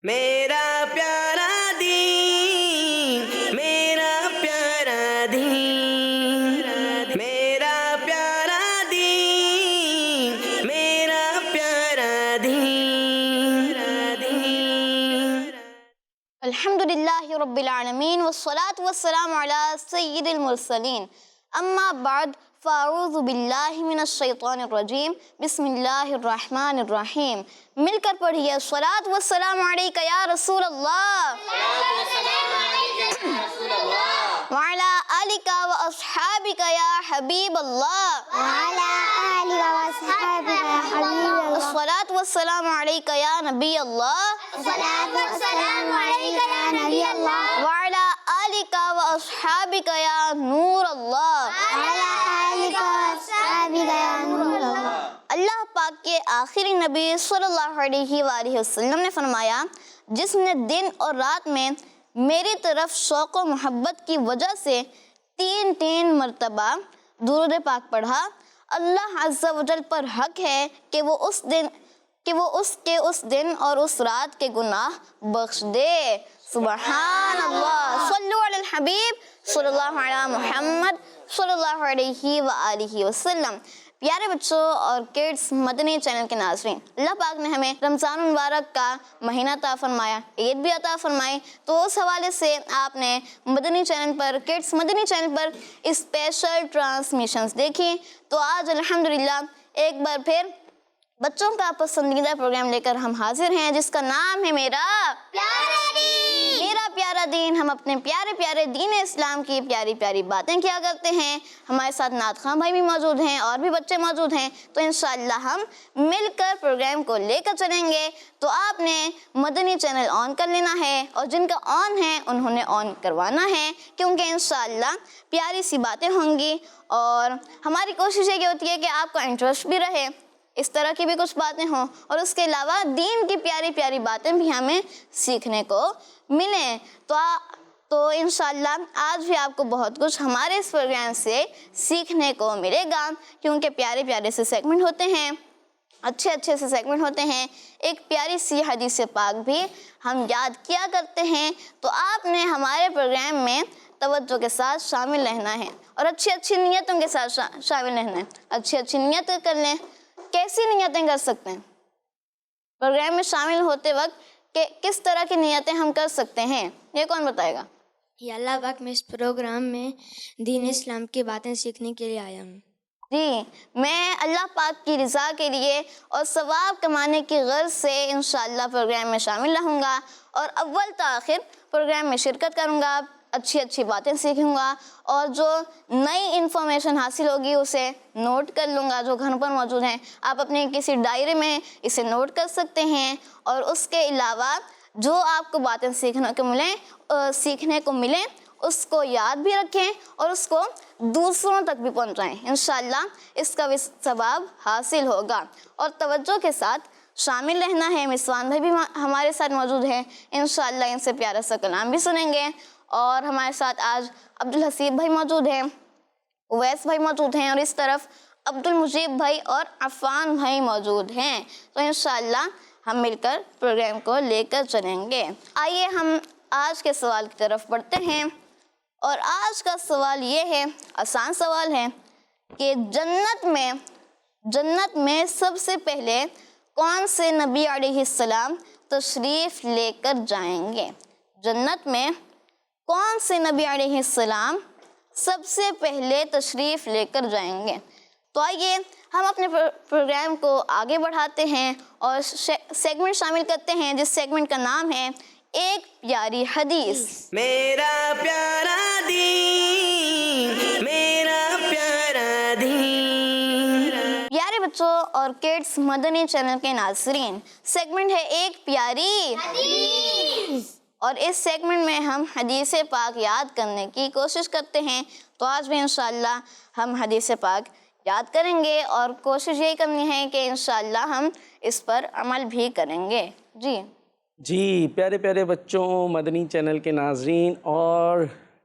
میرا پیارا دین، میرا پیارا دین، میرا پیارا دین، میرا پیارا دین۔ الحمدللہ رب العالمین والصلاة والسلام علی سید المرسلین، اما بعد فاعوذ باللہ من الشیطان الرجیم، بسم اللہ الرحمن الرحیم۔ مل کر پڑھیے الصلاة والسلام علیکہ یا رسول اللہ وعلی آلکہ واصحابکہ یا حبیب اللہ الصلاة والسلام علیکہ یا نبی اللہ وعلی آلکہ واصحابکہ یا نور اللہ۔ اللہ پاک کے آخری نبی صلی اللہ علیہ وآلہ وسلم نے فرمایا، جس نے دن اور رات میں میری طرف شوق و محبت کی وجہ سے تین مرتبہ درود پاک پڑھا، اللہ عز و جل پر حق ہے کہ وہ اس دن اور اس رات کے گناہ بخش دے۔ سبحان اللہ، صلو علی الحبیب صلی اللہ علیہ محمد صلی اللہ علیہ وآلہ وسلم۔ پیارے بچوں اور کڈس مدنی چینل کے ناظرین، اللہ پاک نے ہمیں رمضان المبارک کا مہینہ عطا فرمایا، عید بھی عطا فرمائی، تو اس حوالے سے آپ نے مدنی چینل پر، کڈس مدنی چینل پر اسپیشل ٹرانسمیشنز دیکھی۔ تو آج الحمدللہ ایک بار پھر بچوں کا پسندیدہ پروگرام لے کر ہم حاضر ہیں، جس کا نام ہے میرا پیارا دین۔ ہم اپنے پیارے پیارے دین اسلام کی پیاری پیاری باتیں کیا کرتے ہیں۔ ہمارے ساتھ نعت خواں بھائی بھی موجود ہیں اور بھی بچے موجود ہیں، تو انشاءاللہ ہم مل کر پروگرام کو لے کر چلیں گے۔ تو آپ نے مدنی چینل آن کر لینا ہے، اور جن کا آن ہے انہوں نے آن کروانا ہے، کیونکہ انشاءاللہ پیاری سی باتیں ہوں گی، اور ہماری کوشش یہ ہوتی ہے کہ آپ کا انٹرسٹ بھی رہے، اس طرح کی بھی کچھ باتیں ہوں، اور اس کے علاوہ دین کی پیاری پیاری باتیں بھی ہمیں سیکھنے کو ملیں۔ تو انشاءاللہ آج بھی آپ کو بہت کچھ ہمارے اس پروگرام سے سیکھنے کو ملے گا، کیونکہ پیارے پیارے سے سیگمنٹ ہوتے ہیں، اچھے سے سیگمنٹ ہوتے ہیں، ایک پیاری سی حدیث پاک بھی ہم یاد کیا کرتے ہیں۔ تو آپ نے ہمارے پروگرام میں توجہ کے ساتھ شامل رہنا ہے، اور اچھی نیتوں کے ساتھ شامل رہنا ہے۔ اچھی نیت کر لیں۔ کیسی نیتیں کر سکتے ہیں پروگرام میں شامل ہوتے وقت؟ کہ کس طرح کی نیتیں ہم کر سکتے ہیں، یہ کون بتائے گا؟ یا اللہ پاک، میں اس پروگرام میں دین اسلام کی باتیں سیکھنے کے لیے آیا ہوں۔ جی، میں اللہ پاک کی رضا کے لیے اور ثواب کمانے کی غرض سے انشاءاللہ پروگرام میں شامل رہوں گا، اور اول تا آخر پروگرام میں شرکت کروں گا، اچھی باتیں سیکھوں گا، اور جو نئی انفارمیشن حاصل ہوگی اسے نوٹ کر لوں گا، جو گھر پر موجود ہیں۔ آپ اپنے کسی ڈائری میں اسے نوٹ کر سکتے ہیں، اور اس کے علاوہ جو آپ کو باتیں سیکھنے کو ملیں اس کو یاد بھی رکھیں، اور اس کو دوسروں تک بھی پہنچائیں۔ انشاءاللہ اس کا بھی ثواب حاصل ہوگا، اور توجہ کے ساتھ شامل رہنا ہے۔ مسوان بھائی بھی ہمارے ساتھ موجود ہیں، انشاءاللہ ان سے پیارا سا کلام بھی سنیں گے، اور ہمارے ساتھ آج عبدالحسیب بھائی موجود ہیں، اویس بھائی موجود ہیں، اور اس طرف عبدالمجیب بھائی اور عفان بھائی موجود ہیں۔ تو انشاءاللہ ہم مل کر پروگرام کو لے کر چلیں گے۔ آئیے ہم آج کے سوال کی طرف بڑھتے ہیں، اور آج کا سوال یہ ہے، آسان سوال ہے، کہ جنت میں سب سے پہلے کون سے نبی علیہ السلام تشریف لے کر جائیں گے؟ جنت میں کون سے نبی علیہ السلام سب سے پہلے تشریف لے کر جائیں گے؟ تو آئیے ہم اپنے پروگرام کو آگے بڑھاتے ہیں اور سیگمنٹ شامل کرتے ہیں، جس سیگمنٹ کا نام ہے ایک پیاری حدیث۔ میرا پیارا دین، میرا پیارا دین۔ پیارے بچوں اور کڈس مدنی چینل کے ناظرین، سیگمنٹ ہے ایک پیاری حدیث، اور اس سیگمنٹ میں ہم حدیث پاک یاد کرنے کی کوشش کرتے ہیں۔ تو آج بھی انشاءاللہ ہم حدیث پاک یاد کریں گے، اور کوشش یہی کرنی ہے کہ انشاءاللہ ہم اس پر عمل بھی کریں گے۔ جی پیارے پیارے بچوں، مدنی چینل کے ناظرین اور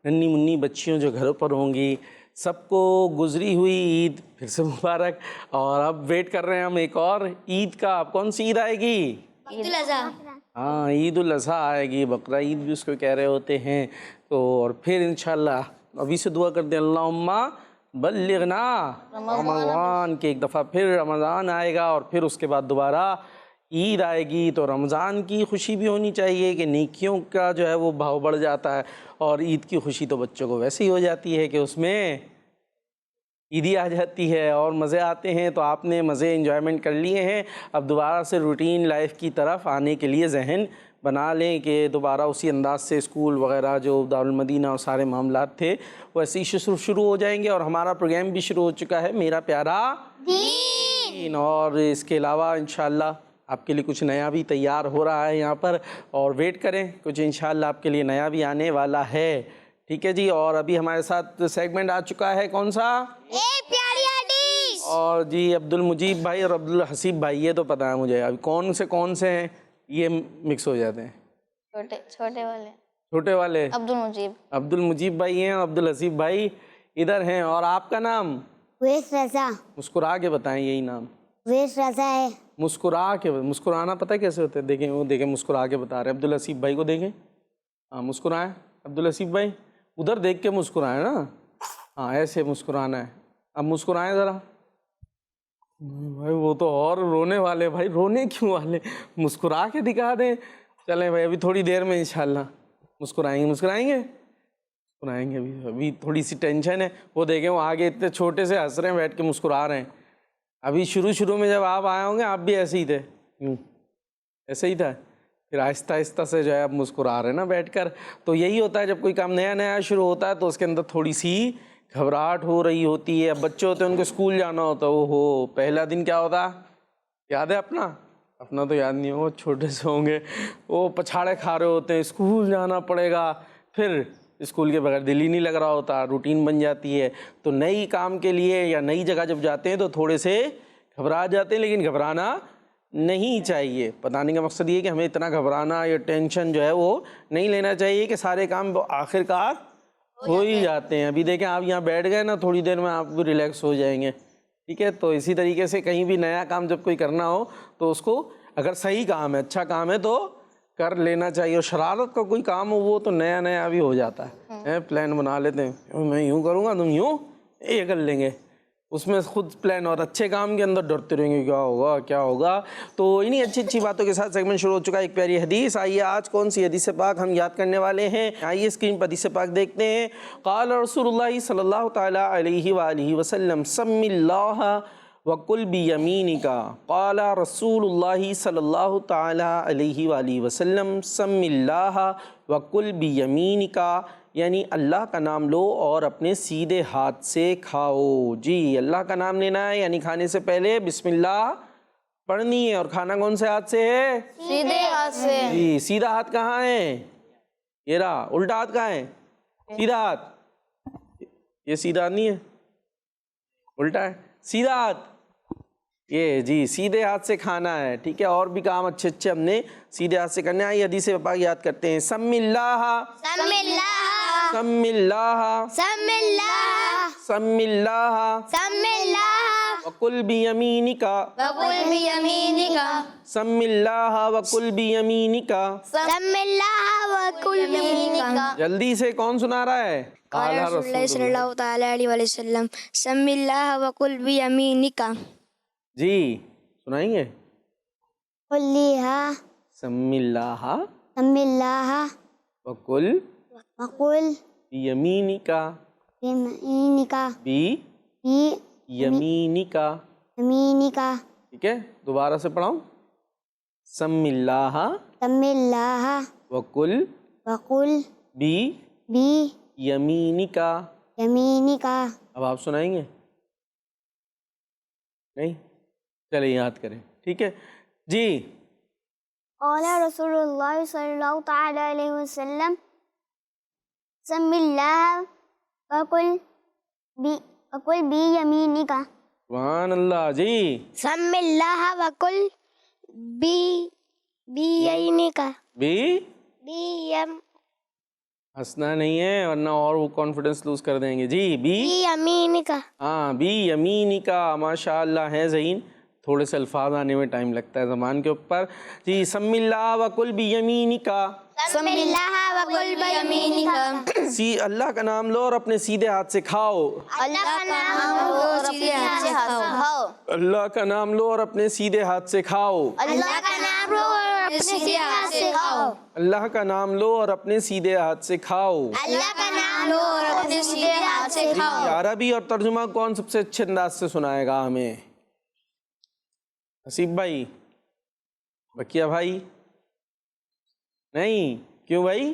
ننھی منی بچیوں جو گھروں پر ہوں گی، سب کو گزری ہوئی عید پھر سے مبارک۔ اور اب ویٹ کر رہے ہیں ہم ایک اور عید کا۔ اب کون سی عید آئے گی؟ عید الاضحیٰ. ہاں عید الاضحیٰ آئے گی, بقرہ عید بھی اس کو کہہ رہے ہوتے ہیں. تو اور پھر انشاءاللہ ابھی سے دعا کر دیں, اللہم بلغنا رمضان, کہ ایک دفعہ پھر رمضان آئے گا اور پھر اس کے بعد دوبارہ عید آئے گی. تو رمضان کی خوشی بھی ہونی چاہیے کہ نیکیوں کا جو ہے وہ بھاؤ بڑھ جاتا ہے, اور عید کی خوشی تو بچوں کو ویسے ہی ہو جاتی ہے کہ اس میں عیدی آ جاتی ہے اور مزے آتے ہیں. تو آپ نے مزے انجوائمنٹ کر لیے ہیں, اب دوبارہ سے روٹین لائف کی طرف آنے کے لیے ذہن بنا لیں کہ دوبارہ اسی انداز سے اسکول وغیرہ جو دارالمدینہ اور سارے معاملات تھے وہ ایسے ہی شروع ہو جائیں گے. اور ہمارا پروگرام بھی شروع ہو چکا ہے, میرا پیارا دین, اور اس کے علاوہ انشاءاللہ آپ کے لیے کچھ نیا بھی تیار ہو رہا ہے یہاں پر, اور ویٹ کریں کچھ انشاءاللہ آپ کے لیے نیا بھی آنے والا ہے. ٹھیک ہے جی. اور ابھی ہمارے ساتھ سیگمنٹ آ چکا ہے کون سا, ایک پیاری حدیث. اور جی عبد المجیب بھائی اور عبد الحسیب بھائی, یہ تو پتہ ہے مجھے ابھی کون سے ہیں یہ مکس ہو جاتے ہیں. چھوٹے والے عبد المجیب بھائی ہیں, عبد الحسیب بھائی ادھر ہیں. اور آپ کا نام ویس رضا. مسکرا کے بتائیں, یہی نام ویس رضا ہے. مسکرانا پتہ ہے کیسے ہوتا ہے, دیکھیں وہ دیکھیں مسکرا کے بتا رہے ہیں. عبد الحسیب بھائی کو دیکھیں, ہاں مسکرائیں. عبد الحسیب بھائی ادھر دیکھ کے مسکرائیں نا, ہاں ایسے مسکرانا ہے. اب مسکرائیں ذرا. بھائی وہ تو اور رونے والے, بھائی رونے کیوں والے, مسکرا کے دکھا دیں. چلیں بھائی ابھی تھوڑی دیر میں انشاءاللہ مسکرائیں گے. ابھی تھوڑی سی ٹینشن ہے. وہ دیکھیں وہ آگے اتنے چھوٹے سے ہنس رہے ہیں, بیٹھ کے مسکرا رہے ہیں. ابھی شروع میں جب آپ آئے ہوں گے آپ بھی ایسے ہی تھے, ایسے ہی تھا. پھر آہستہ سے جو ہے آپ مسکرا رہے ہیں نا بیٹھ کر. تو یہی ہوتا ہے جب کوئی کام نیا شروع ہوتا ہے تو اس کے اندر تھوڑی سی گھبراہٹ ہو رہی ہوتی ہے. اب بچے ہوتے ہیں ان کو اسکول جانا ہوتا ہے, وہ پہلا دن کیا ہوتا ہے یاد ہے اپنا تو یاد نہیں ہوگا, چھوٹے سے ہوں گے, وہ پچھاڑے کھا رہے ہوتے ہیں, اسکول جانا پڑے گا. پھر اسکول کے بغیر دل ہی نہیں لگ رہا ہوتا, روٹین بن جاتی ہے. تو نئی کام کے لیے یا نئی جگہ جب جاتے ہیں تو تھوڑے سے گھبرا جاتے ہیں, لیکن گھبرانا نہیں چاہیے. بتانے کا مقصد یہ ہے کہ ہمیں اتنا گھبرانا یا ٹینشن جو ہے وہ نہیں لینا چاہیے کہ سارے کام آخر کار ہو ہی جاتے ہیں. ابھی دیکھیں آپ یہاں بیٹھ گئے نا, تھوڑی دیر میں آپ بھی ریلیکس ہو جائیں گے. ٹھیک ہے. تو اسی طریقے سے کہیں بھی نیا کام جب کوئی کرنا ہو تو اس کو اگر صحیح کام ہے, اچھا کام ہے تو کر لینا چاہیے. اور شرارت کا کوئی کام ہو وہ تو نیا بھی ہو جاتا ہے. پلان بنا لیتے ہیں, میں یوں کروں گا تم یوں, یہ کر لیں گے. اس میں خود پلان, اور اچھے کام کے اندر ڈرتے رہیں گے کیا ہوگا. تو انہی اچھی باتوں کے ساتھ سیگمنٹ شروع ہو چکا ہے. ایک پیاری حدیث. آئیے آج کون سی حدیث پاک ہم یاد کرنے والے ہیں, آئیے اسکرین پر حدیث پاک دیکھتے ہیں. قال رسول اللہ صلی اللہ تعالیٰ علیہ وآلہ وسلم سم اللہ وَقُلْ بِيَمِينِكَ. قال رسول اللہ صلی اللہ تعالیٰ علیہ وآلہ وسلم سم اللہ وَقُلْ بِيَمِينِكَ, یعنی اللہ کا نام لو اور اپنے سیدھے ہاتھ سے کھاؤ. جی اللہ کا نام لینا ہے, یعنی کھانے سے پہلے بسم اللہ پڑھنی ہے. اور کھانا کون سے ہاتھ سے ہے, سیدھے ہاتھ سے. جی سیدھا ہاتھ کہاں ہے, یہ رہا. الٹا ہاتھ کہاں ہے, سیدھا ہاتھ, یہ سیدھا نہیں ہے, الٹا ہے سیدھا ہاتھ. یہ جی سیدھے ہاتھ سے کھانا ہے. ٹھیک ہے. اور بھی کام اچھے ہم نے سیدھے ہاتھ سے کرنے. آئیے حدیث پاک یاد کرتے ہیں. سم اللہ سم اللہ سم اللہ سم اللہ سم اللہ سم اللہ وَقُلْ بِيَمِينِكَ وَقُلْ بِيَمِينِكَ سم اللہ وَقُلْ بِيَمِينِكَ سم اللہ وَقُلْ بِيَمِينِكَ. جلدی سے کون سنا رہا ہے, قال رسول اللہ صلی اللہ تعالیٰ علیہ وسلم سم اللہ وَقُلْ بِيَمِينِكَ. جی سنائیں گے. قلیہا سم اللہ سم اللہ وَقُلْ وقل بِيَمِينِكَ بِيَمِينِكَ بِيَمِينِكَ. بِيَمِينِكَ. ٹھیک ہے. دوبارہ سے پڑھاؤں. سم اللہ سم اللہ وَقُلْ وقل بِيَمِينِكَ. بِيَمِينِكَ. اب آپ سنائیں گے نہیں, چلے یاد کریں. ٹھیک ہے جی. قال رسول اللہ صلی اللہ تعالیٰ علیہ وسلم سم اللہ وقل بیمینک. سبحان اللہ. جی سم اللہ وَقُلْ بِيَمِينِكَ. ہنسنا نہیں ہے ورنہ اور وہ کانفیڈنس لوز کر دیں گے. جی بِيَمِينِكَ. ہاں بِيَمِينِكَ. ماشاء اللہ ہے ذہین. تھوڑے سے الفاظ آنے میں ٹائم لگتا ہے زبان کے اوپر. جی سمی اللہ وکل بیمینک. بسم اللہ وکل بیمینک. اللہ کا نام لو اور اپنے سیدھے ہاتھ سے کھاؤ. اللہ کا نام لو اور اپنے سیدھے ہاتھ سے کھاؤ. اللہ کا نام لو اور اپنے سیدھے ہاتھ سے کھاؤ. اللہ کا نام لو اور اپنے سیدھے ہاتھ سے کھاؤ. اللہ کا نام لو اور اپنے سیدھے ہاتھ سے کھاؤ. اللہ کا نام لو اور اپنے سیدھے ہاتھ سے کھاؤ. عربی اور ترجمہ کون سب سے اچھے انداز سے سنائے گا ہمیں؟ حسیب بھائی؟ بکیا بھائی؟ نہیں کیوں بھائی؟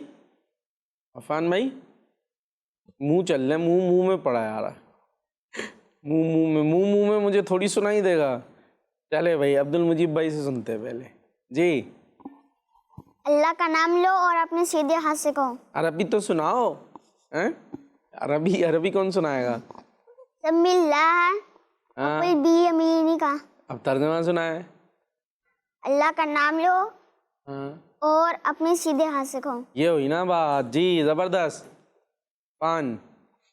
عفان بھائی؟ منہ چل رہے، منہ میں پڑا آ رہا ہے، منہ میں مجھے تھوڑی سنائی دے گا. چلے بھائی عبد المجیب بھائی سے سنتے ہیں پہلے. جی اللہ کا نام لو اور اپنے سیدھے ہاتھ سے کہو. عربی تو سناؤ. عربی کون سنائے گا؟ بسم اللہ وکل بیمینک. اب ترجمہ سنائے. اللہ کا نام لو ہاں اور اپنے سیدھے ہاتھ سے کہو. یہ ہوئی نا بات. جی زبردست. پان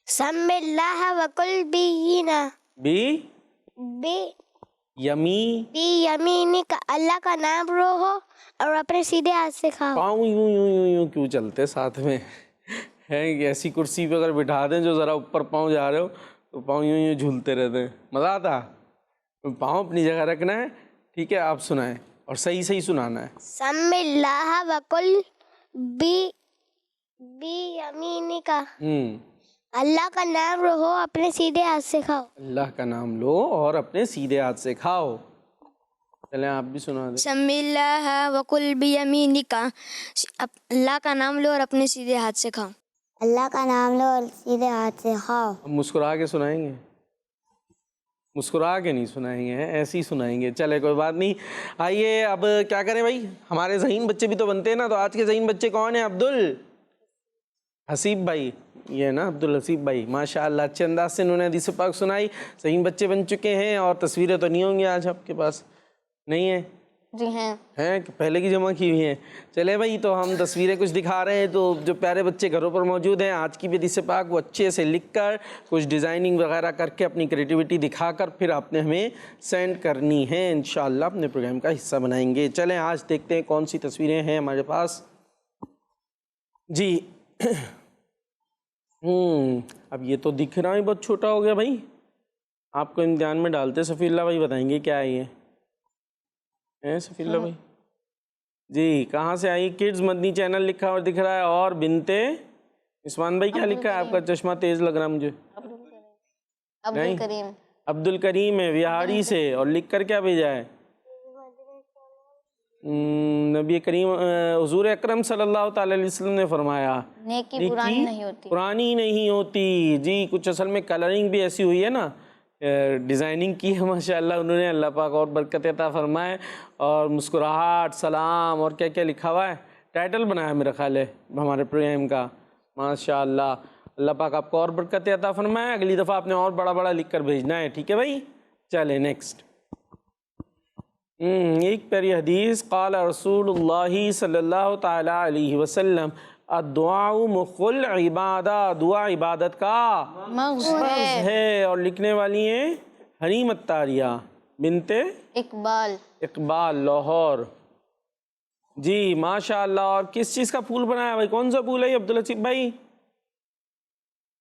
بسم اللہ وکل بیمینک. اللہ کا نام لو اور اپنے سیدھے ہاتھ سے کھاؤ. پاؤں یوں کیوں چلتے ساتھ میں ہے؟ ایسی کرسی پہ اگر بٹھا دیں جو ذرا اوپر پاؤں جا رہے ہو تو پاؤں یوں جھولتے رہتے ہیں. مزہ آتا. پاؤں اپنی جگہ رکھنا ہے. ٹھیک ہے آپ سنائیں اور صحیح سنانا ہے. بسم اللہ وکل بیمینک. اللہ کا نام لو اپنے سیدھے ہاتھ سے کھاؤ. اللہ کا نام لو اور اپنے سیدھے ہاتھ سے کھاؤ. چلیں آپ بھی سنا دیں. بسم اللہ وکل بیمینک. اللہ کا نام لو اور اپنے سیدھے ہاتھ سے کھاؤ. اللہ کا نام لو اور سیدھے ہاتھ سے کھاؤ. اب مسکرا کے سنائیں گے؟ مسکرا کے نہیں سنائیں گے، ایسے ہی سنائیں گے. چلے کوئی بات نہیں. آئیے اب کیا کریں بھائی، ہمارے ذہین بچے بھی تو بنتے ہیں نا. تو آج کے ذہین بچے کون ہیں؟ عبد الحسیب بھائی. یہ نا عبد الحسیب بھائی ماشاء اللہ اچھے انداز سے انہوں نے حدیث پاک سنائی. ذہین بچے بن چکے ہیں. اور تصویریں تو نہیں ہوں گی آج آپ کے پاس؟ نہیں ہیں؟ جی ہیں کہ پہلے کی جمع کی ہوئی ہیں. چلے بھائی تو ہم تصویریں کچھ دکھا رہے ہیں. تو جو پیارے بچے گھروں پر موجود ہیں آج کی بھی حدیث پاک وہ اچھے سے لکھ کر کچھ ڈیزائننگ وغیرہ کر کے اپنی کریٹیوٹی دکھا کر پھر آپ نے ہمیں سینڈ کرنی ہے. انشاءاللہ اپنے پروگرام کا حصہ بنائیں گے. چلیں آج دیکھتے ہیں کون سی تصویریں ہیں ہمارے پاس. جی اب یہ تو دکھ رہا ہے بہت چھوٹا ہو گیا بھائی. آپ کو امتحان میں ڈالتے صفی اللہ بھائی بتائیں گے کیا ہے یہ صفی اللہ بھائی؟ جی کہاں سے آئی؟ کڈز مدنی چینل لکھا اور دکھ رہا ہے. اور بنتے عثمان بھائی کیا لکھا ہے؟ آپ کا چشمہ تیز لگ رہا مجھے. عبد الکریم ہے وہاڑی سے. اور لکھ کر کیا بھیجا ہے؟ نبی کریم حضور اکرم صلی اللہ تعالی علیہ وسلم نے فرمایا نیکی پرانی نہیں ہوتی. جی کچھ اصل میں کلرنگ بھی ایسی ہوئی ہے نا، ڈیزائننگ کی ہے ماشاء اللہ انہوں نے. اللہ پاک اور برکت عطا فرمائے. اور مسکراہٹ، سلام اور کیا کیا لکھا ہوا ہے. ٹائٹل بنایا میرا خیال ہے ہمارے پروگرام کا ماشاء اللہ. اللہ پاک آپ کو اور برکت عطا فرمائے. اگلی دفعہ آپ نے اور بڑا بڑا لکھ کر بھیجنا ہے. ٹھیک ہے بھائی. چلے نیکسٹ. ایک پیاری حدیث. قال رسول اللہ صلی اللہ تعالی علیہ وسلم الدعاء مخ العبادہ. دعا عبادت کا مغز ہے. اور لکھنے والی ہیں حریم الطاریہ بنت اقبال لاہور. جی ماشاء اللہ. اور کس چیز کا پھول بنایا بھائی؟ کون سا پھول ہے یہ عبد الحسیب بھائی؟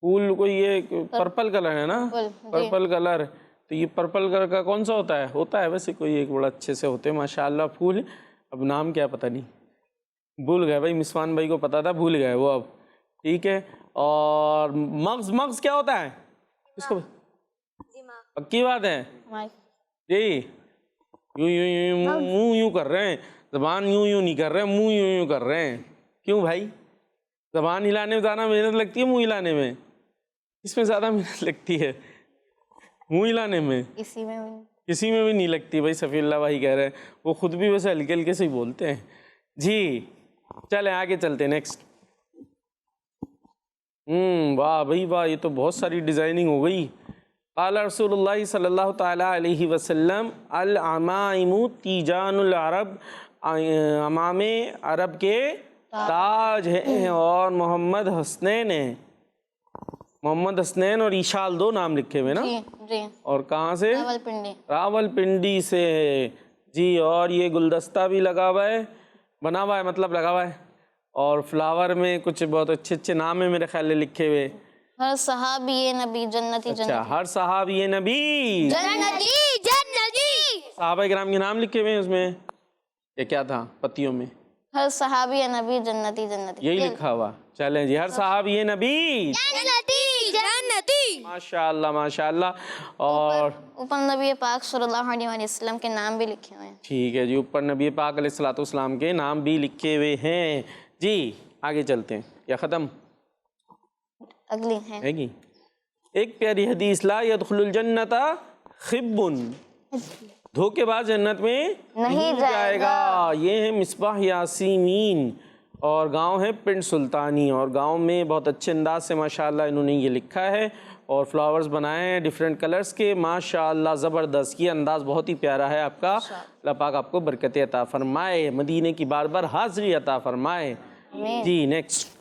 پھول کوئی یہ پرپل کلر ہے نا؟ Purple colour. تو یہ پرپل کلر کا کون سا ہوتا ہے؟ ہوتا ہے ویسے کوئی ایک بڑا اچھے سے ہوتے ہیں ماشاء اللہ پھول. اب نام کیا پتہ نہیں، بھول گئے بھائی. مسوان بھائی کو پتا تھا، بھول گئے وہ اب. ٹھیک ہے. اور مغز کیا ہوتا ہے اس کو؟ پکی بات ہے جی. منہ یوں کر رہے ہیں، زبان یوں نہیں کر رہے، منہ یوں کر رہے ہیں. کیوں بھائی؟ زبان ہلانے میں زیادہ محنت لگتی ہے منہ ہلانے میں؟ اس میں زیادہ محنت لگتی ہے منہ ہلانے میں؟ کسی میں بھی نہیں لگتی بھائی. صفی اللہ بھائی کہہ رہے ہیں. وہ خود بھی ویسے ہلکے ہلکے سے ہی بولتے ہیں. جی چلیں آگے چلتے ہیں نیکسٹ. واہ بھائی واہ، یہ تو بہت ساری ڈیزائننگ ہو گئی. قال رسول اللہ صلی اللہ تعالیٰ علیہ وسلم العمائم تیجان العرب. امام عرب کے تاج ہیں. اور محمد حسنین ہیں. محمد حسنین اور ایشال 2 نام لکھے ہوئے نا. جی جی اور کہاں سے؟ راول پنڈی. راول پنڈی سے جی. اور یہ گلدستہ بھی لگا ہوا ہے, بنا ہوا ہے مطلب لگا ہوا ہے, اور فلاور میں کچھ بہت اچھے اچھے نام ہیں میرے خیال میں لکھے ہوئے. ہر صحابی نبی جنتی اچھا, ہر صحابی نبی جنتی جنتی. صحابہ کرام کے نام لکھے ہوئے ہیں اس میں. یہ کیا تھا پتیوں میں؟ ہر صحابی نبی جنتی جنتی. یہی لکھا ہوا. چلیں جی, ہر صحابی نبی جنتی جنتی. ماشاء اللہ ماشاء اللہ. اور اوپر نبی پاک صلی اللہ علیہ وسلم کے نام بھی لکھے ہوئے ہیں. ٹھیک ہے جی, اوپر نبی پاک علیہ الصلوۃ والسلام کے نام بھی لکھے ہوئے ہیں جی. آگے چلتے ہیں یا ختم اگلی ہے گی. ایک پیاری حدیث, لا يدخل الجنت خب, دھوکے باز جنت میں نہیں جائے گا. یہ ہے مصباح یاسمین, اور گاؤں ہے پنڈ سلطانی, اور گاؤں میں بہت اچھے انداز سے ماشاءاللہ انہوں نے یہ لکھا ہے, اور فلاورز بنائے ہیں ڈیفرنٹ کلرز کے. ماشاءاللہ زبردست, یہ انداز بہت ہی پیارا ہے آپ کا. اللہ پاک آپ کو برکت عطا فرمائے, مدینے کی بار بار حاضری عطا فرمائے جی. نیکسٹ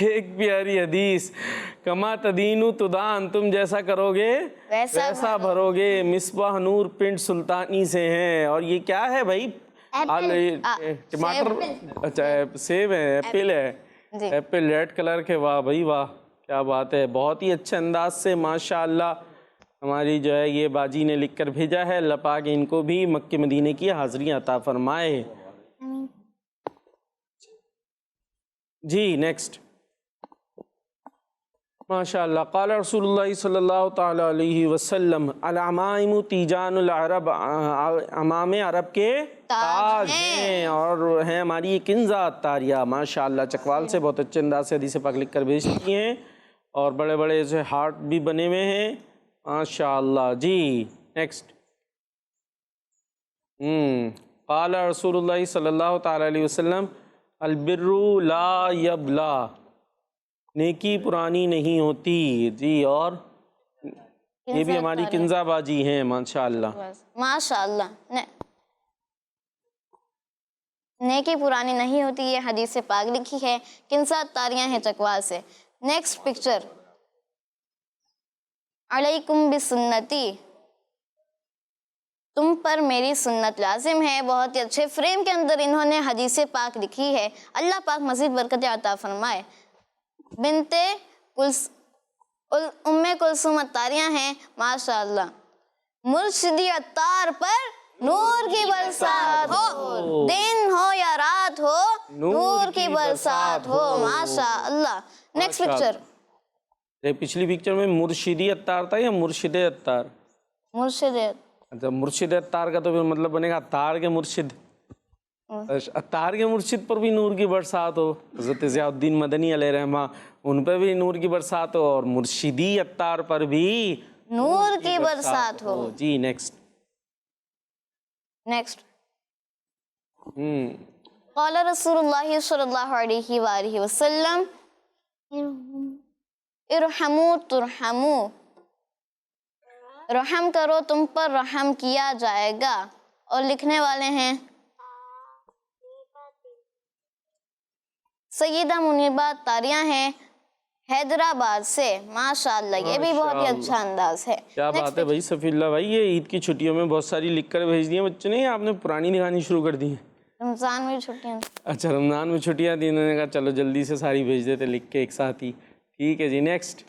ایک پیاری حدیث, کما تدینو تدان, تم جیسا کرو گے ویسا بھرو گے. مصباح نور پنڈ سلطانی سے ہیں. اور یہ کیا ہے بھائی؟ ٹماٹر, اچھا سیب ہے, ایپل ہے, ایپل ریڈ کلر کے. واہ بھائی واہ, کیا بات ہے, بہت ہی اچھے انداز سے ماشاءاللہ ہماری جو ہے یہ باجی نے لکھ کر بھیجا ہے. اللہ پاک ان کو بھی مکہ مدینے کی حاضری عطا فرمائے جی. نیکسٹ ماشاءاللہ, قال رسول اللہ صلی اللہ تعالیٰ علیہ وسلم, العمائم تیجان العرب, امام عرب کے تاج ہیں, اور ہیں ہماری یہ کنزہ عطاریہ. ماشاءاللہ چکوال سے بہت اچھے انداز سے حدیث پاک لکھ کر بھیجتی ہیں, اور بڑے بڑے جو ہارٹ بھی بنے ہوئے ہیں ماشاءاللہ جی. نیکسٹ قال رسول اللہ صلی اللہ تعالیٰ علیہ وسلم, البر لا یبلا, نیکی پرانی نہیں ہوتی جی. اور یہ بھی ہماری کنزہ باجی ہیں ماشاءاللہ ماشاءاللہ. نیکی پرانی نہیں ہوتی, یہ حدیث پاک لکھی ہے, کنزہ تاریاں ہیں چکوال سے. نیکسٹ پکچر, علیکم بسنتی, تم پر میری سنت لازم ہے. بہت ہی اچھے فریم کے اندر انہوں نے حدیث پاک لکھی ہے. اللہ پاک مزید برکت عطا فرمائے. بنت ام کلثوم عطاریہ ہیں ماشاءاللہ. مرشدی عطار پر نور کی برسات ہو, دن ہو یا رات ہو نور کی برسات ہو ماشاءاللہ. نیکسٹ پکچر, پچھلی پکچر میں مرشدی عطار تھا یا مرشد عطار؟ مرشد. اچھا, مرشد عطار کا تو پھر مطلب بنے گا عطار کے مرشد. عطار کے مرشد پر بھی نور کی برسات ہو, حضرت ضیاء الدین مدنی علیہ رحمہ, ان پہ بھی نور کی برسات ہو, اور مرشدی عطار پر بھی نور کی برسات ہو جی. نیکسٹ قال رسول اللہ صلی اللہ علیہ وآلہ وسلم, ارحموا ترحموا, رحم کرو تم پر رحم کیا جائے گا. اور لکھنے والے ہیں سیدہ منیبہ عطاریہ ہیں حیدرآباد سے ماشاءاللہ. یہ بھی بہت ہی اچھا انداز ہے. کیا بات ہے بھائی صفی اللہ بھائی, یہ عید کی چھٹیوں میں بہت ساری لکھ کر بھیج دی ہیں بچوں نے, آپ نے پرانی دکھانی شروع کر دی ہیں. رمضان میں چھٹیاں, اچھا رمضان میں چھٹیاں تھیں, انہوں نے کہا چلو جلدی سے ساری بھیج دیتے لکھ کے ایک ساتھ ہی. ٹھیک ہے جی. نیکسٹ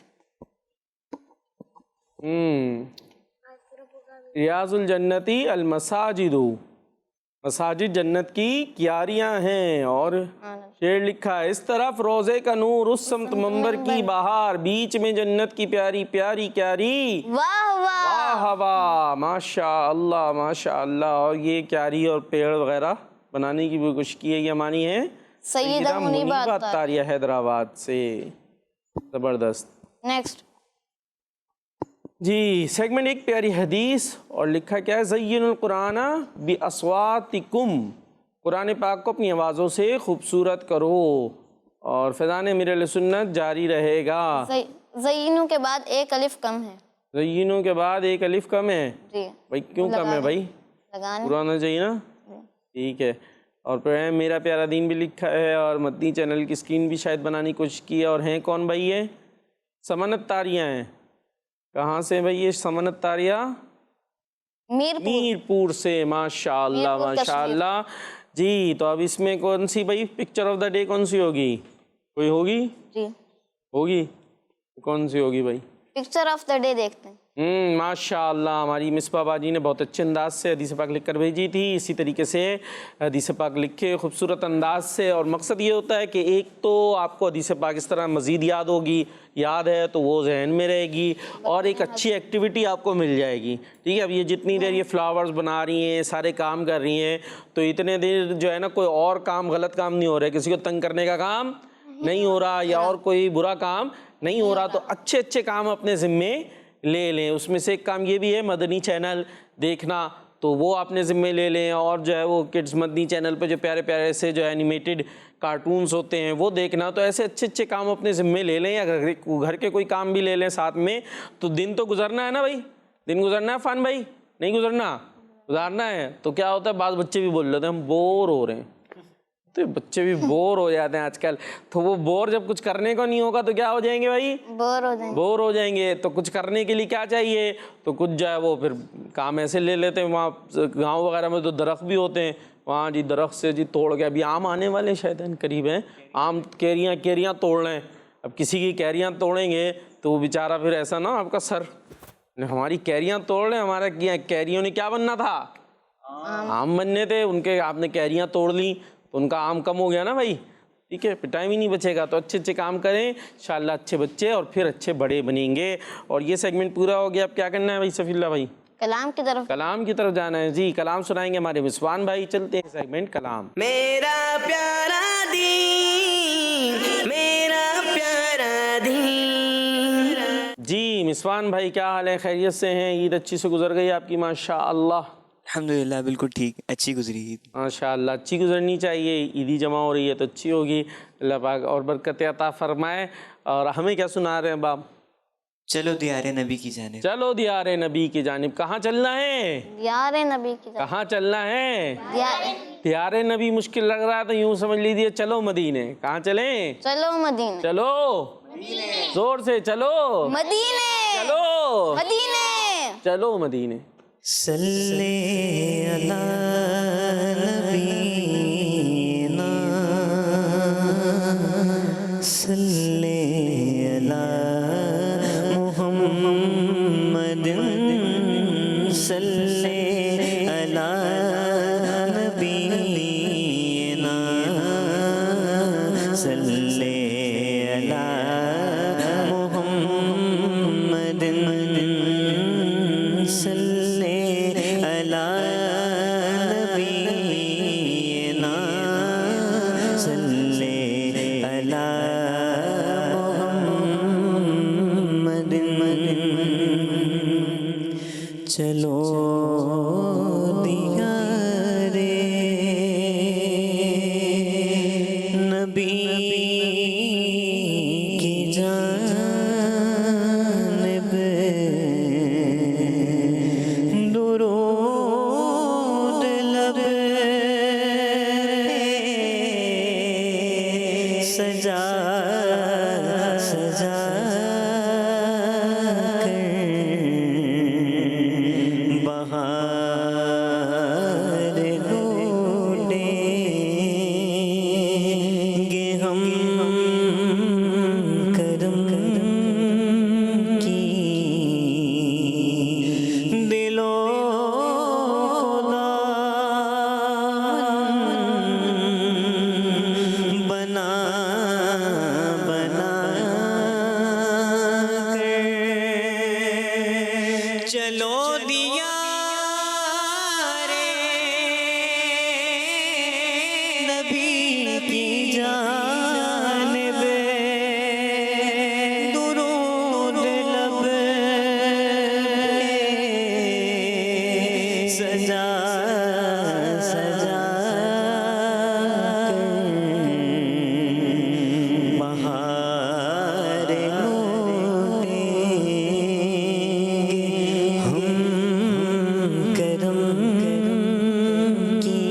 ریاض الجنتی المساجد, مساجد جنت کی کیاریاں ہیں. اور شعر لکھا ہے, اس طرف روزے کا نور, اس سمت منبر کی بہار, بیچ میں جنت کی پیاری پیاری کیاری. واہ واہ واہ واہ ماشاء اللہ ماشاء اللہ. اور یہ کیاری اور پیڑ وغیرہ بنانے کی بھی کوشش کی ہے. یہ ہماری ہے سیدہ منیبہ عطاریہ حیدرآباد سے. زبردست. نیکسٹ جی سیگمنٹ, ایک پیاری حدیث, اور لکھا کیا ہے, زین القرآن باصواتکم, قرآن پاک کو اپنی آوازوں سے خوبصورت کرو. اور فیضان امیر اہل سنت جاری رہے گا. زینوں کے بعد ایک الف کم ہے. زینوں کے بعد ایک الف کم ہے جی بھائی, کیوں کم ہے بھائی؟ لگانے پرانا چاہیے نا. ٹھیک ہے. اور پھر میرا پیارا دین بھی لکھا ہے، اور مدنی چینل کی اسکرین بھی شاید بنانے کی کوشش کی ہے. اور ہیں کون بھائی؟ یہ سمنت تاریہ ہیں. کہاں سے بھائی یہ سمنت تاریہ؟ میرپور سے. ماشاء اللہ ماشاء اللہ. جی تو اب اس میں کون سی بھائی پکچر آف دا ڈے کون سی ہوگی؟ کوئی ہوگی؟ جی ہوگی. کون سی ہوگی بھائی؟ پکچر آف دا ڈے دیکھتے ہیں. ماشاء اللہ ہماری مصباح باجی نے بہت اچھے انداز سے حدیث پاک لکھ کر بھیجی تھی. اسی طریقے سے حدیث پاک لکھے خوبصورت انداز سے، اور مقصد یہ ہوتا ہے کہ ایک تو آپ کو حدیث پاک اس طرح مزید یاد ہوگی، یاد ہے تو وہ ذہن میں رہے گی، اور ایک اچھی ایکٹیویٹی آپ کو مل جائے گی. ٹھیک ہے. اب یہ جتنی دیر یہ فلاورز بنا رہی ہیں، سارے کام کر رہی ہیں، تو اتنے دیر جو ہے نا کوئی اور کام غلط کام نہیں ہو رہا ہے، کسی کو تنگ کرنے کا کام نہیں ہو رہا، یا اور کوئی برا کام نہیں ہو رہا. تو اچھے اچھے کام اپنے ذمے لے لیں. اس میں سے ایک کام یہ بھی ہے مدنی چینل دیکھنا، تو وہ اپنے ذمے لے لیں. اور جو ہے وہ کڈز مدنی چینل پہ جو پیارے پیارے سے جو اینیمیٹڈ کارٹونز ہوتے ہیں وہ دیکھنا. تو ایسے اچھے اچھے کام اپنے ذمے لے لیں، یا گھر کے کوئی کام بھی لے لیں ساتھ میں. تو دن تو گزرنا ہے نا بھائی، دن گزرنا ہے فان بھائی، نہیں گزرنا، گزارنا ہے. تو کیا ہوتا ہے بعض بچے بھی بول رہے ہیں ہم بور ہو رہے ہیں، تو بچے بھی بور ہو جاتے ہیں آج کل. تو وہ بور جب کچھ کرنے کو نہیں ہوگا تو کیا ہو جائیں گے بھائی؟ بور ہو جائیں گے. تو کچھ کرنے کے لیے کیا چاہیے؟ تو کچھ جو ہے وہ پھر کام ایسے لے لیتے ہیں. وہاں گاؤں وغیرہ میں تو درخت بھی ہوتے ہیں، وہاں جی درخت سے جی توڑ کے، ابھی آم آنے والے شاید قریب ہیں، آم کیریاں توڑ لیں. اب کسی کی کیریاں توڑیں گے تو وہ بیچارہ پھر ایسا نا آپ کا سر ہماری کیریاں توڑ لیں، ہمارا کیریوں نے کیا بننا تھا؟ آم بننے تھے. ان کے آپ نے کیریاں توڑ لیں تو ان کا آم کم ہو گیا نا بھائی. ٹھیک ہے، پھر ٹائم ہی نہیں بچے گا. تو اچھے اچھے کام کریں انشاءاللہ، اچھے بچے اور پھر اچھے بڑے بنیں گے. اور یہ سیگمنٹ پورا ہو گیا. اب کیا کرنا ہے بھائی صفی اللہ بھائی؟ کلام کی طرف جانا ہے. جی کلام سنائیں گے ہمارے مسوان بھائی. چلتے ہیں سیگمنٹ کلام. میرا پیارا دین، میرا پیارا دین. جی مسوان بھائی کیا حال ہے؟ خیریت سے ہیں؟ عید اچھی سے گزر گئی آپ کی؟ ماشاء اللہ. الحمدللہ بالکل ٹھیک، اچھی گزری عید. ماشاء اللہ اچھی گزرنی چاہیے. عیدی جمع ہو رہی ہے تو اچھی ہوگی. اللہ پاک اور برکت عطا فرمائے. اور ہمیں کیا سنا رہے ہیں باپ؟ چلو دیار نبی کی جانب. چلو دیار نبی کی جانب. کہاں چلنا ہے؟ دیار نبی کی جانب. کہاں چلنا ہے؟ دیار نبی مشکل لگ رہا ہے تو یوں سمجھ لیجیے چلو مدینے. کہاں چلیں؟ چلو مدینے. چلو زور سے چلو مدینے. چلو مدینے. چلو مدینے. صلی علی نبینا صلی علی محمد صلی علی نبینا صلی علی محمد صلی علی نبینا صلی علی محمد. چلو دیار نبی کی جانب درود لب سجا سجا بہار لوٹیں گے ہم کرم کی دلوں بنا بنا کر چلو دیا نبی کی جانب درود لب سجا سجا بہار لوٹیں ہم کرم کی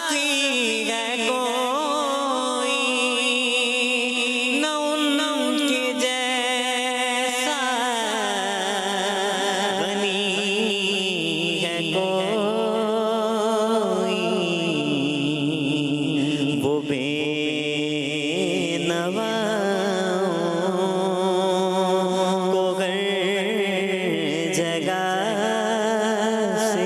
ساقی ہے کوئی نہ ان کے جیسا بنی ہے کوئی وہ بے نوا کو ہر جگہ سے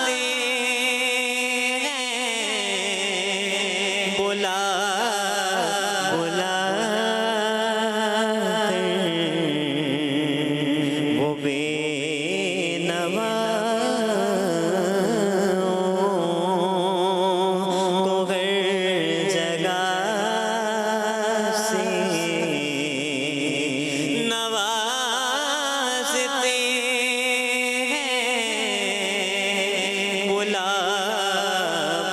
نوازتے ہیں بلا بلا کر وہ بے نوا کو ہر جگہ سے نوازتے ہیں بلا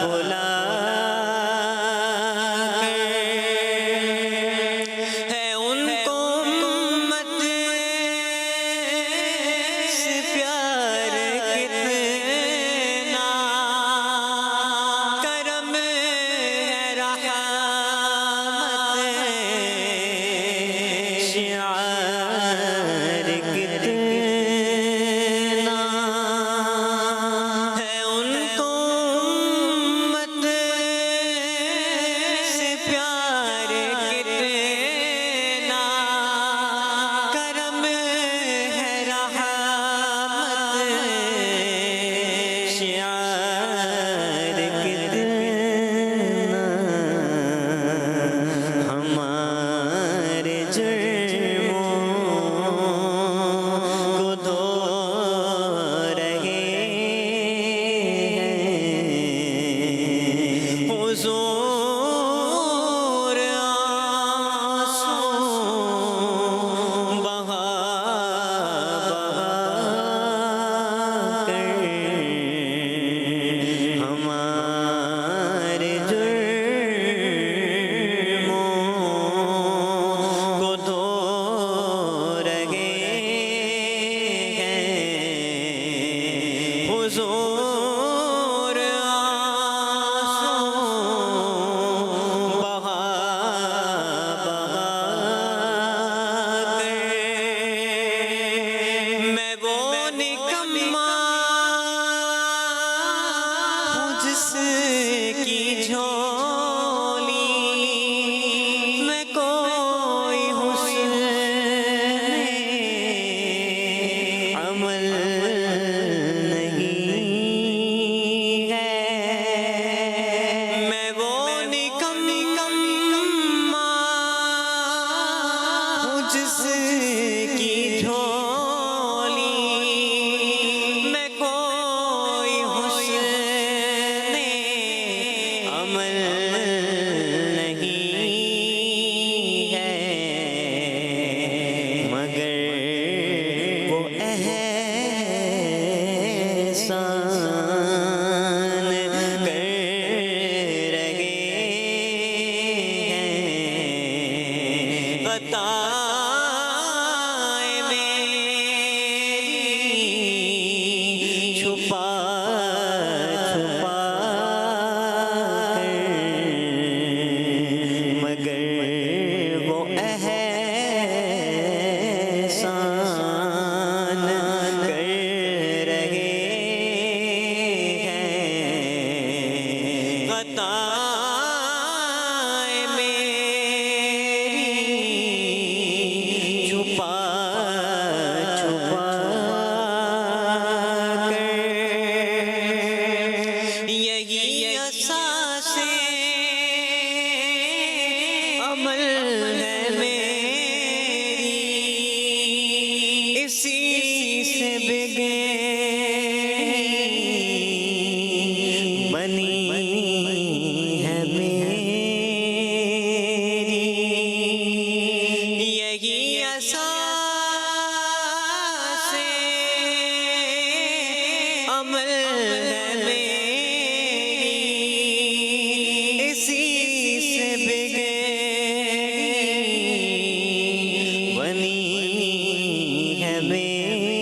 بلا کر ہے ان کو امت سے پیار کتنا کرم ہے رحمت شعار کتنا ہے ان کو امت سے پیار کتنا کرم ہے رحمت شعار کتنا ہمارے جرموں کو دھو رہے ہیں حضور آنسو بہا بہا کر ہمارے جرموں کو دھو رہے ہیں حضور آنسو بہا بہا کر میں وہ نکما ہوں جس کی جھولی میں کوئی حسن عمل نہیں ہے میں وہ نکما ہوں جس کی جھولی میں کوئی حسن عمل نہیں ہے مگر وہ احسان کر رہے ہیں عطائیں میری چھپا چھپا کر مگر وہ احسان کر رہے ہیں عطائیں میری چھپا چھپا کر یہی اساس عمل ہے میری اسی سے بگڑی بنی ہے میری یہی اساس عمل ہے میری اسی سے بگڑی بنی ہے میری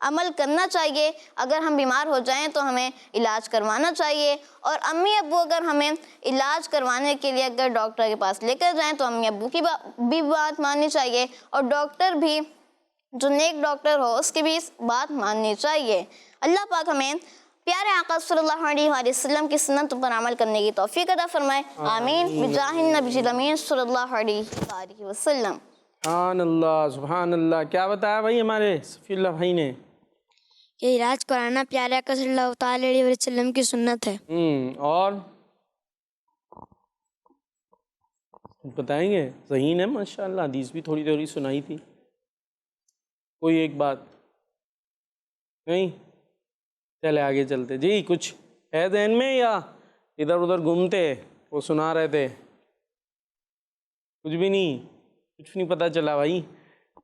عمل کرنا چاہیے. اگر ہم بیمار ہو جائیں تو ہمیں علاج کروانا چاہیے, اور امی ابو اگر ہمیں علاج کروانے کے لیے اگر ڈاکٹر کے پاس لے کر جائیں تو امی ابو کی بھی بات ماننی چاہیے, اور ڈاکٹر بھی جو نیک ڈاکٹر ہو اس کی بھی بات ماننی چاہیے. اللہ پاک ہمیں پیارے آقا صلی اللہ علیہ وآلہ وسلم کی سنت پر عمل کرنے کی توفیق عطا فرمائے. آمین بجاہ النبی الامین صلی اللہ علیہ وآلہ وسلم. سبحان اللہ سبحان اللہ. کیا بتایا بھائی ہمارے صفی اللہ بھائی نے؟ یہ علاج کرانا پیارے آقا صلی اللہ تعالی علیہ وسلم کی سنت ہے. اور بتائیں گے؟ صحیح ہے ماشاءاللہ. حدیث بھی تھوڑی تھوڑی سنائی تھی. کوئی ایک بات نہیں؟ چلے آگے چلتے. جی کچھ ہے ذہن میں یا ادھر ادھر گھومتے وہ سنا رہے تھے؟ کچھ بھی نہیں؟ کچھ نہیں پتہ چلا بھائی؟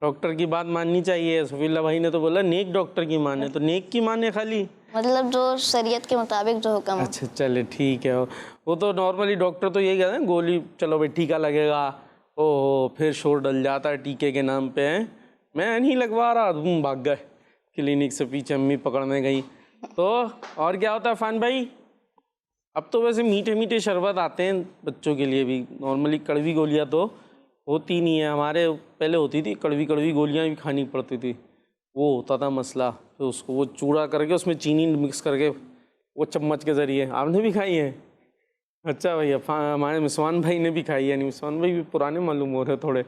ڈاکٹر کی بات ماننی چاہیے. صفی اللہ بھائی نے تو بولا نیک ڈاکٹر کی مانے, تو نیک کی مانے خالی, مطلب جو شریعت کے مطابق جو حکم. اچھا چلے ٹھیک ہے. وہ تو نارملی ڈاکٹر تو یہی کہتے ہیں گولی چلو بھائی ٹیکہ لگے گا, او پھر شور ڈل جاتا ہے ٹیکے کے نام پہ. میں نہیں لگوا رہا, تم بھاگ گئے کلینک سے پیچھے, امی پکڑنے گئی. تو اور کیا ہوتا ہے عرفان بھائی؟ اب تو ویسے میٹھے میٹھے شربت آتے ہیں بچوں کے لیے بھی. نارملی کڑوی گولیاں تو ہوتی نہیں ہیں. ہمارے پہلے ہوتی تھی کڑوی گولیاں بھی کھانی پڑتی تھی. وہ ہوتا تھا مسئلہ, پھر اس کو وہ چوڑا کر کے اس میں چینی مکس کر کے وہ چمچ کے ذریعے. آپ نے بھی کھائی ہے؟ اچھا بھائی ہمارے مسوان بھائی نے بھی کھائی ہے. نہیں مسوان بھائی بھی پرانے معلوم ہو رہے تھوڑے.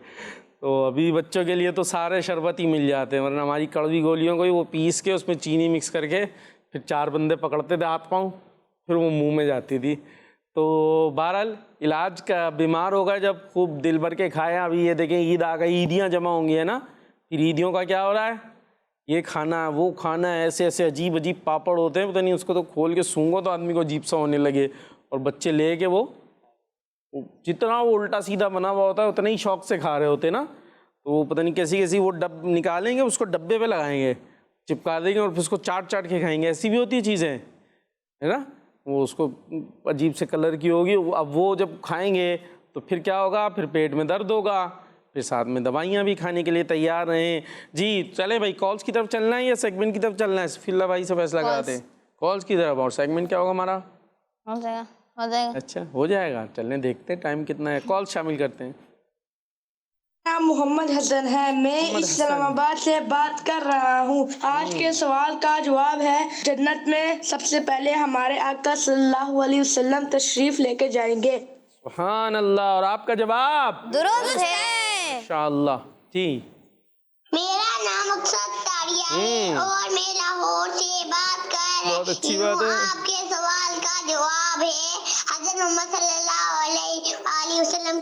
تو ابھی بچوں کے لیے تو سارے شربت ہی مل جاتے ہیں, ورنہ ہماری کڑوی گولیوں کو ہی وہ پیس کے اس میں چینی مکس کر کے پھر 4 بندے پکڑتے تھے ہاتھ پاؤں, پھر وہ منہ میں جاتی تھی. تو بہرحال علاج کا بیمار ہوگا جب خوب دل بھر کے کھائے. ابھی یہ دیکھیں عید آ گئی, عیدیاں جمع ہوں گی ہے نا, پھر عیدیوں کا کیا ہو رہا ہے, یہ کھانا وہ کھانا, ایسے ایسے عجیب عجیب پاپڑ ہوتے ہیں, پتہ نہیں اس کو تو کھول کے سونگو تو آدمی کو عجیب سا ہونے لگے. اور بچے لے کے وہ جتنا وہ الٹا سیدھا بنا ہوا ہوتا ہے اتنا ہی شوق سے کھا رہے ہوتے نا. تو وہ پتہ نہیں کیسی وہ ڈب نکالیں گے, اس کو ڈبے پہ لگائیں گے, چپکا دیں گے اور پھر اس کو چاٹ کے کھائیں گے. ایسی بھی ہوتی ہے چیزیں ہے نا. وہ اس کو عجیب سے کلر کی ہوگی. اب وہ جب کھائیں گے تو پھر کیا ہوگا, پھر پیٹ میں درد ہوگا, پھر ساتھ میں دوائیاں بھی کھانے کے لیے تیار رہیں. جی چلیں بھائی کالز کی طرف چلنا ہے یا سیگمنٹ کی طرف چلنا ہے؟ صفی اللہ بھائی سے فیصلہ کراتے ہیں کالز کی طرف. اور سیگمنٹ کیا ہوگا ہمارا؟ ہو جائے گا. اچھا ہو جائے گا. چلیں دیکھتے ہیں ٹائم کتنا ہے. کال شامل کرتے ہیں. نام محمد حسن ہے, میں اسلام آباد سے بات کر رہا ہوں. آج کے سوال کا جواب ہے جنت میں سب سے پہلے ہمارے آقا صلی اللہ علیہ وسلم تشریف لے کے جائیں گے. سبحان اللہ. اور آپ کا جواب درست ہے. انشاءاللہ. جی میرا نام اقصد تاریہ ہے اور میں لاہور سے بات کر بہت اچھی رہی بات ہوں. ہے. آپ کے سوال کا جواب ہے حضرت محمد صلی اللہ علیہ وسلم.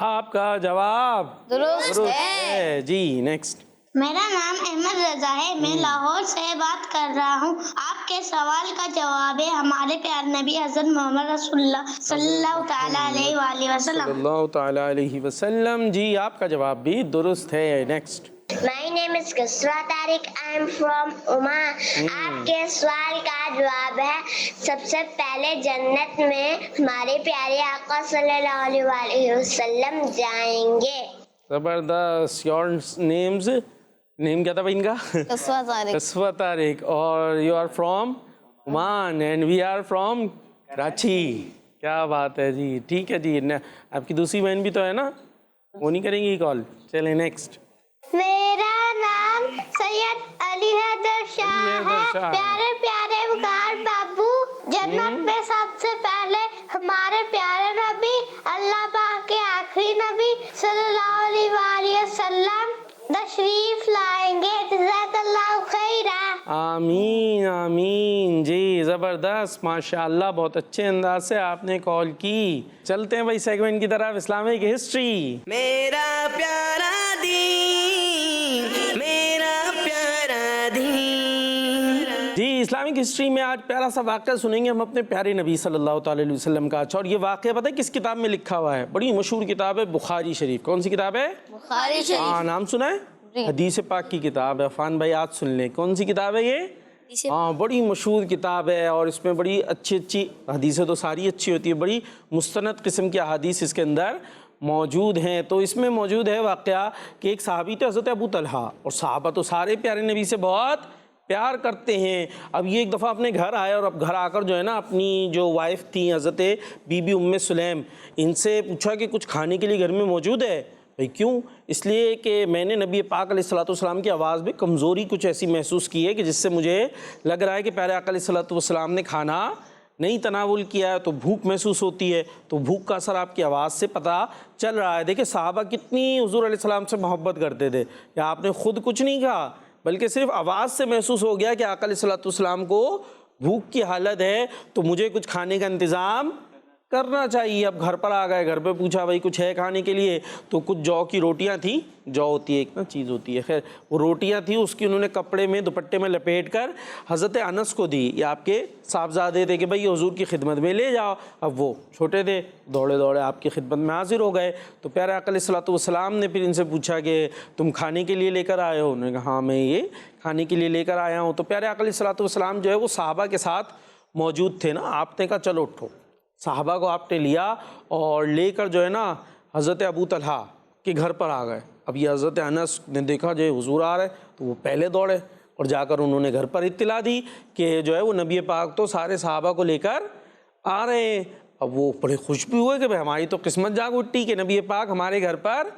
آپ کا جواب درست ہے. جی نیکسٹ. میرا نام احمد رضا ہے, میں لاہور سے بات کر رہا ہوں. آپ کے سوال کا جواب ہے ہمارے پیارے نبی حضرت محمد رسول اللہ صلی اللہ تعالیٰ علیہ وآلہ وسلم. صلی اللہ تعالیٰ علیہ وسلم. جی آپ کا جواب بھی درست ہے. Next. My name is Kisra Tariq. I am from Oman. آپ کے سوال کا جواب ہے سب سے پہلے جنت میں ہمارے پیارے آقا صلی اللہ علیہ وآلہ وسلم جائیں گے. زبردست. یور نیمز, نیم کیا تھا بھائی ان کا؟ قصوہ طارق. قصوہ طارق. اور you are from Oman and we are from Karachi. کیا بات ہے جی. ٹھیک ہے جی. آپ کی دوسری بہن بھی تو ہے نا, وہ نہیں کریں گی کال. چلیں نیکسٹ. میرا نام سید علی حیدر شاہ ہے. پیارے پیارے وقار بابو, جنت میں سب سے پہلے ہمارے پیارے نبی اللہ پاک کے آخری نبی صلی اللہ علیہ وآلہ وسلم تشریف لائیں گے. جزاک اللہ خیرہ. آمین آمین. جی زبردست ماشاء اللہ, بہت اچھے انداز سے آپ نے کال کی. چلتے ہیں بھائی سیگمنٹ کی طرف. Islamic history. میرا پیارا دین, میرا پیارا دین. جی اسلامک ہسٹری میں آج پیارا سا واقعہ سنیں گے ہم اپنے پیارے نبی صلی اللہ تعالی علیہ وسلم کا. اور یہ واقعہ پتہ ہے کس کتاب میں لکھا ہوا ہے؟ بڑی مشہور کتاب ہے بخاری شریف. کون سی کتاب ہے؟ بخاری شریف. ہاں نام سنا ہے؟ حدیث پاک کی کتاب ہے. عفان بھائی آج سن لیں کون سی کتاب ہے یہ؟ ہاں بڑی مشہور کتاب ہے, اور اس میں بڑی اچھی حدیثیں تو ساری اچھی ہوتی ہے, بڑی مستند قسم کی احادیث اس کے اندر موجود ہیں. تو اس میں موجود ہے واقعہ کہ ایک صحابی تھے حضرت ابو طلحہ, اور صحابہ تو سارے پیارے نبی سے بہت پیار کرتے ہیں. اب یہ ایک دفعہ اپنے گھر آئے اور اب گھر آ کر جو ہے نا اپنی جو وائف تھی حضرت بی بی ام سلیم، ان سے پوچھا کہ کچھ کھانے کے لیے گھر میں موجود ہے؟ بھئی کیوں؟ اس لیے کہ میں نے نبی پاک علیہ الصلوۃ والسلام کی آواز میں کمزوری کچھ ایسی محسوس کی ہے کہ جس سے مجھے لگ رہا ہے کہ پیارے آقا علیہ الصلوۃ والسلام نے کھانا نہیں تناول کیا ہے، تو بھوک محسوس ہوتی ہے. تو بھوک کا اثر آپ کی آواز سے پتہ چل رہا ہے. دیکھیں صحابہ کتنی حضور علیہ السلام سے محبت کرتے تھے کہ آپ نے خود کچھ نہیں کہا بلکہ صرف آواز سے محسوس ہو گیا کہ آقا علیہ الصلوۃ والسلام کو بھوک کی حالت ہے تو مجھے کچھ کھانے کا انتظام کرنا چاہیے. اب گھر پر آ گئے، گھر پہ پوچھا بھائی کچھ ہے کھانے کے لیے؟ تو کچھ جو کی روٹیاں تھیں، جو ہوتی ہے ایک نا چیز ہوتی ہے، خیر وہ روٹیاں تھیں، اس کی انہوں نے کپڑے میں دوپٹے میں لپیٹ کر حضرت انس کو دی. یہ آپ کے صاحبزادے تھے کہ بھائی حضور کی خدمت میں لے جاؤ. اب وہ چھوٹے تھے، دوڑے دوڑے آپ کی خدمت میں حاضر ہو گئے. تو پیارے آقا علیہ الصلوۃ والسلام نے پھر ان سے پوچھا کہ تم کھانے کے لیے لے کر آئے ہو؟ انہوں نے کہا ہاں میں یہ کھانے کے لیے لے کر آیا ہوں. تو پیارے آقا علیہ الصلوۃ والسلام جو ہے وہ صحابہ کے ساتھ موجود تھے نا. آپ نے کہا چلو اٹھو. صحابہ کو آپ نے لیا اور لے کر جو ہے نا حضرت ابو طلحہ کے گھر پر آ گئے. اب یہ حضرت انس نے دیکھا جو حضور آ رہے تو وہ پہلے دوڑے اور جا کر انہوں نے گھر پر اطلاع دی کہ جو ہے وہ نبی پاک تو سارے صحابہ کو لے کر آ رہے ہیں. اب وہ بڑے خوش بھی ہوئے کہ بھائی ہماری تو قسمت جاگ اٹھی کہ نبی پاک ہمارے گھر پر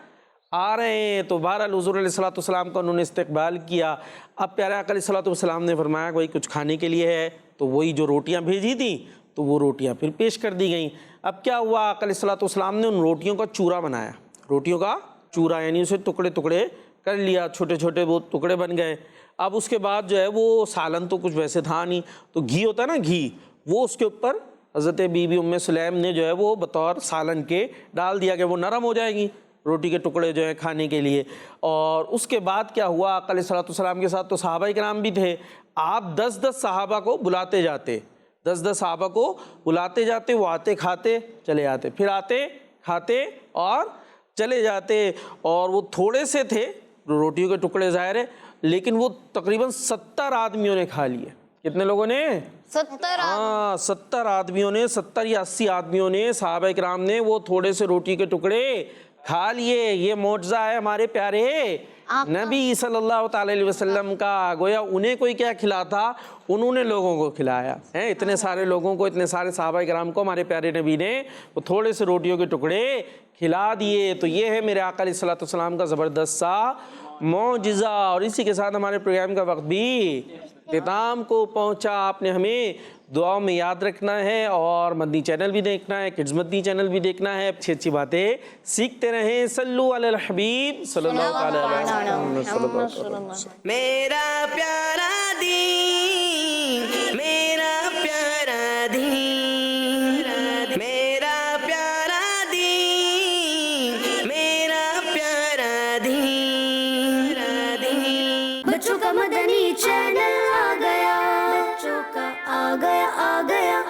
آ رہے ہیں. تو بہرحال حضور علیہ الصلوۃ والسلام کا انہوں نے استقبال کیا. اب پیارے آقا علیہ الصلوۃ والسلام نے فرمایا کہ بھائی کچھ کھانے کے لیے ہے؟ تو وہی جو روٹیاں بھیجی تھیں تو وہ روٹیاں پھر پیش کر دی گئیں. اب کیا ہوا، آقا علیہ الصلوۃ والسلام نے ان روٹیوں کا چورا بنایا. روٹیوں کا چورا یعنی اسے ٹکڑے ٹکڑے کر لیا، چھوٹے چھوٹے وہ ٹکڑے بن گئے. اب اس کے بعد جو ہے وہ سالن تو کچھ ویسے تھا نہیں، تو گھی ہوتا ہے نا گھی، وہ اس کے اوپر حضرت بی بی ام سلیم نے جو ہے وہ بطور سالن کے ڈال دیا کہ وہ نرم ہو جائے گی روٹی کے ٹکڑے جو ہیں کھانے کے لیے. اور اس کے بعد کیا ہوا، آقا علیہ الصلوۃ والسلام کے ساتھ تو صحابہ کرام بھی تھے. آپ 10 صحابہ کو بلاتے جاتے، 10 صحابہ کو بلاتے جاتے، وہ آتے کھاتے چلے آتے، پھر آتے کھاتے اور چلے جاتے. اور وہ تھوڑے سے تھے روٹیوں کے ٹکڑے ظاہر ہے، لیکن وہ تقریباً 70 آدمیوں نے کھا لیے. کتنے لوگوں نے؟ 70. ہاں 70 آدمیوں نے، 70 یا 80 آدمیوں نے، صحابہ کرام نے وہ تھوڑے سے روٹی کے ٹکڑے کھا لیے. یہ معجزہ ہے ہمارے پیارے نبی صلی اللہ تعالی علیہ وسلم کا. گویا انہیں کوئی کیا کھلا تھا، انہوں نے لوگوں کو کھلایا ہے. اتنے سارے لوگوں کو، اتنے سارے صحابہ کرام کو ہمارے پیارے نبی نے وہ تھوڑے سے روٹیوں کے ٹکڑے کھلا دیے. تو یہ ہے میرے آقا علیہ الصلوۃ والسلام کا زبردست سا معجزہ. اور اسی کے ساتھ ہمارے پروگرام کا وقت بھی اختتام کو پہنچا. آپ نے ہمیں دعاؤں میں یاد رکھنا ہے اور مدنی چینل بھی دیکھنا ہے، کڈز مدنی چینل بھی دیکھنا ہے. اچھی اچھی باتیں سیکھتے رہیں. صلو علی الحبیب صلی اللہ تعالی علیہ وسلم. میرا پیارا دین، میرا پیارا دین، میرا پیارا دین، میرا پیارا دین. بچوں کا مدنی چینل آ گیا، بچوں کا آ گیا